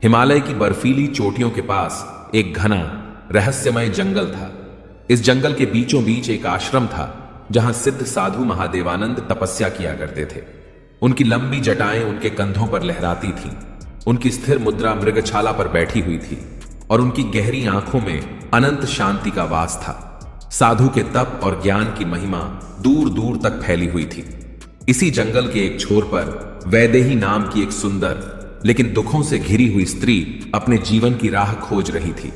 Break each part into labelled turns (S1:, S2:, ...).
S1: हिमालय की बर्फीली चोटियों के पास एक घना रहस्यमय जंगल था। इस जंगल के बीचों बीच एक आश्रम था जहां सिद्ध साधु महादेवानंद तपस्या किया करते थे। उनकी लंबी जटाएं उनके कंधों पर लहराती थीं। उनकी स्थिर मुद्रा मृगछाला पर बैठी हुई थी और उनकी गहरी आंखों में अनंत शांति का वास था। साधु के तप और ज्ञान की महिमा दूर दूर तक फैली हुई थी। इसी जंगल के एक छोर पर वैदेही नाम की एक सुंदर लेकिन दुखों से घिरी हुई स्त्री अपने जीवन की राह खोज रही थी।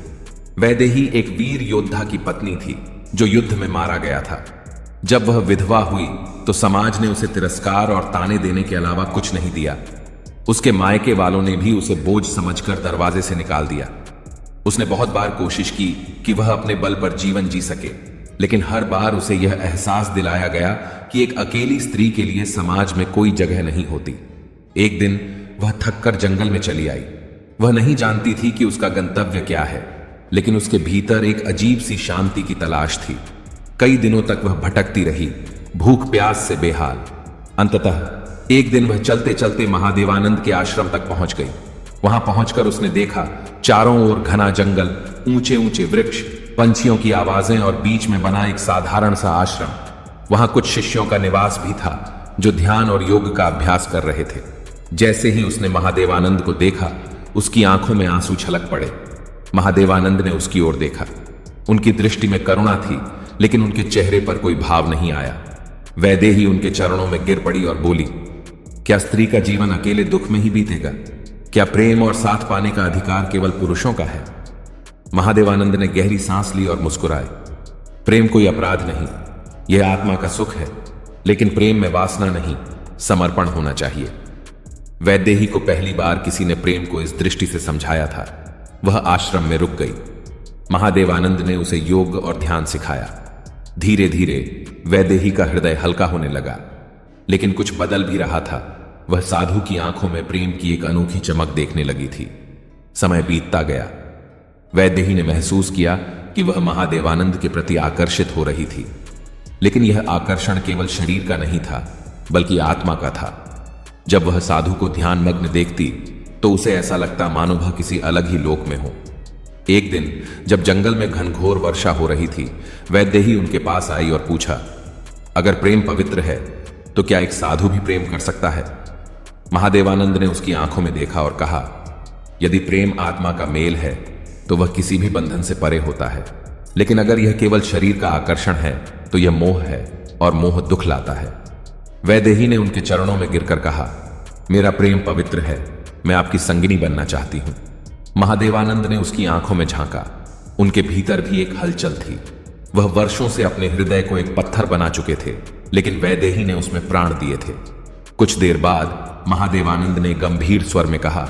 S1: वैदेही एक वीर योद्धा की पत्नी थी जो युद्ध में मारा गया था। जब वह विधवा हुई तो समाज ने उसे तिरस्कार और ताने देने के अलावा कुछ नहीं दिया। उसके मायके वालों ने भी उसे बोझ समझकर दरवाजे से निकाल दिया। उसने बहुत बार कोशिश की कि वह अपने बल पर जीवन जी सके, लेकिन हर बार उसे यह एहसास दिलाया गया कि एक अकेली स्त्री के लिए समाज में कोई जगह नहीं होती। एक दिन वह थककर जंगल में चली आई। वह नहीं जानती थी कि उसका गंतव्य क्या है, लेकिन उसके भीतर एक अजीब सी शांति की तलाश थी। कई दिनों तक वह भटकती रही, भूख प्यास से बेहाल। अंततः एक दिन वह चलते चलते महादेवानंद के आश्रम तक पहुंच गई। वहां पहुंचकर उसने देखा चारों ओर घना जंगल, ऊंचे ऊंचे वृक्ष, पंछियों की आवाजें और बीच में बना एक साधारण सा आश्रम। वहां कुछ शिष्यों का निवास भी था जो ध्यान और योग का अभ्यास कर रहे थे। जैसे ही उसने महादेवानंद को देखा, उसकी आंखों में आंसू छलक पड़े। महादेवानंद ने उसकी ओर देखा। उनकी दृष्टि में करुणा थी, लेकिन उनके चेहरे पर कोई भाव नहीं आया। वैदेही उनके चरणों में गिर पड़ी और बोली, क्या स्त्री का जीवन अकेले दुख में ही बीतेगा? क्या प्रेम और साथ पाने का अधिकार केवल पुरुषों का है? महादेवानंद ने गहरी सांस ली और मुस्कुराए। प्रेम कोई अपराध नहीं, यह आत्मा का सुख है, लेकिन प्रेम में वासना नहीं, समर्पण होना चाहिए। वैदेही को पहली बार किसी ने प्रेम को इस दृष्टि से समझाया था। वह आश्रम में रुक गई। महादेवानंद ने उसे योग और ध्यान सिखाया। धीरे धीरे वैदेही का हृदय हल्का होने लगा, लेकिन कुछ बदल भी रहा था। वह साधु की आंखों में प्रेम की एक अनोखी चमक देखने लगी थी। समय बीतता गया। वैदेही ने महसूस किया कि वह महादेवानंद के प्रति आकर्षित हो रही थी, लेकिन यह आकर्षण केवल शरीर का नहीं था, बल्कि आत्मा का था। जब वह साधु को ध्यान मग्न देखती तो उसे ऐसा लगता मानो वह किसी अलग ही लोक में हो। एक दिन जब जंगल में घनघोर वर्षा हो रही थी, वैदेही उनके पास आई और पूछा, अगर प्रेम पवित्र है तो क्या एक साधु भी प्रेम कर सकता है? महादेवानंद ने उसकी आंखों में देखा और कहा, यदि प्रेम आत्मा का मेल है तो वह किसी भी बंधन से परे होता है, लेकिन अगर यह केवल शरीर का आकर्षण है तो यह मोह है, और मोह दुख लाता है। वैदेही ने उनके चरणों में गिरकर कहा, मेरा प्रेम पवित्र है, मैं आपकी संगिनी बनना चाहती हूं। महादेवानंद ने उसकी आंखों में झांका। उनके भीतर भी एक हलचल थी। वह वर्षों से अपने हृदय को एक पत्थर बना चुके थे, लेकिन वैदेही ने उसमें प्राण दिए थे। कुछ देर बाद महादेवानंद ने गंभीर स्वर में कहा,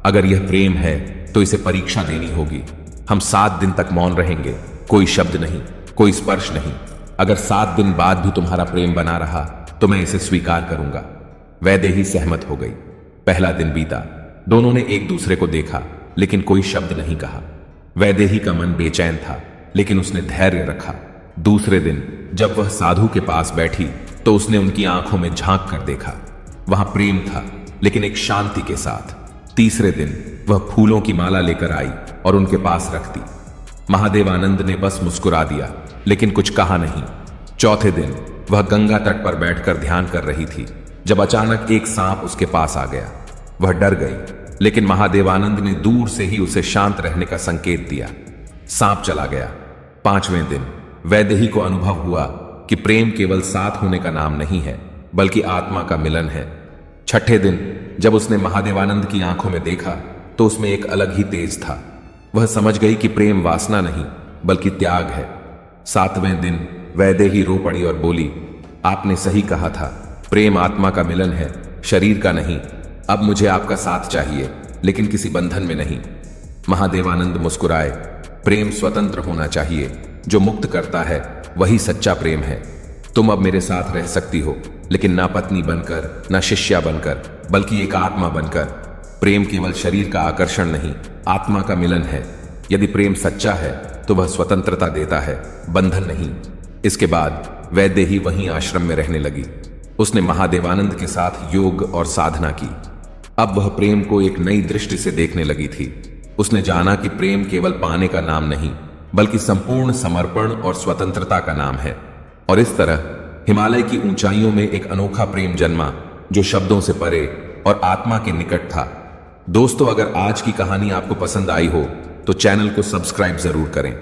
S1: अगर यह प्रेम है तो इसे परीक्षा देनी होगी। हम 7 दिन तक मौन रहेंगे, कोई शब्द नहीं, कोई स्पर्श नहीं। अगर 7 दिन बाद भी तुम्हारा प्रेम बना रहा तो मैं इसे स्वीकार करूंगा। वैदेही सहमत हो गई। पहला दिन बीता। दोनों ने एक दूसरे को देखा, लेकिन कोई शब्द नहीं कहा। वैदेही का मन बेचैन था, लेकिन उसने धैर्य रखा। दूसरे दिन जब वह साधु के पास बैठी तो उसने उनकी आंखों में झांक कर देखा। वहां प्रेम था, लेकिन एक शांति के साथ। तीसरे दिन वह फूलों की माला लेकर आई और उनके पास रख दी। महादेवानंद ने बस मुस्कुरा दिया, लेकिन कुछ कहा नहीं। चौथे दिन वह गंगा तट पर बैठकर ध्यान कर रही थी, जब अचानक एक सांप उसके पास आ गया। वह डर गई, लेकिन महादेवानंद ने दूर से ही उसे शांत रहने का संकेत दिया। सांप चला गया। 5वें दिन वैदेही को अनुभव हुआ कि प्रेम केवल साथ होने का नाम नहीं है, बल्कि आत्मा का मिलन है। 6ठे दिन जब उसने महादेवानंद की आंखों में देखा तो उसमें एक अलग ही तेज था। वह समझ गई कि प्रेम वासना नहीं, बल्कि त्याग है। 7वें दिन वैदेही रो पड़ी और बोली, आपने सही कहा था, प्रेम आत्मा का मिलन है, शरीर का नहीं। अब मुझे आपका साथ चाहिए, लेकिन किसी बंधन में नहीं। महादेवानंद मुस्कुराए। प्रेम स्वतंत्र होना चाहिए, जो मुक्त करता है वही सच्चा प्रेम है। तुम अब मेरे साथ रह सकती हो, लेकिन ना पत्नी बनकर, ना शिष्या बनकर, बल्कि एक आत्मा बनकर। प्रेम केवल शरीर का आकर्षण नहीं, आत्मा का मिलन है। यदि प्रेम सच्चा है तो वह स्वतंत्रता देता है, बंधन नहीं। इसके बाद वैदेही वहीं आश्रम में रहने लगी। उसने महादेवानंद के साथ योग और साधना की। अब वह प्रेम को एक नई दृष्टि से देखने लगी थी। उसने जाना कि प्रेम केवल पाने का नाम नहीं, बल्कि संपूर्ण समर्पण और स्वतंत्रता का नाम है। और इस तरह हिमालय की ऊंचाइयों में एक अनोखा प्रेम जन्मा, जो शब्दों से परे और आत्मा के निकट था। दोस्तों, अगर आज की कहानी आपको पसंद आई हो तो चैनल को सब्सक्राइब जरूर करें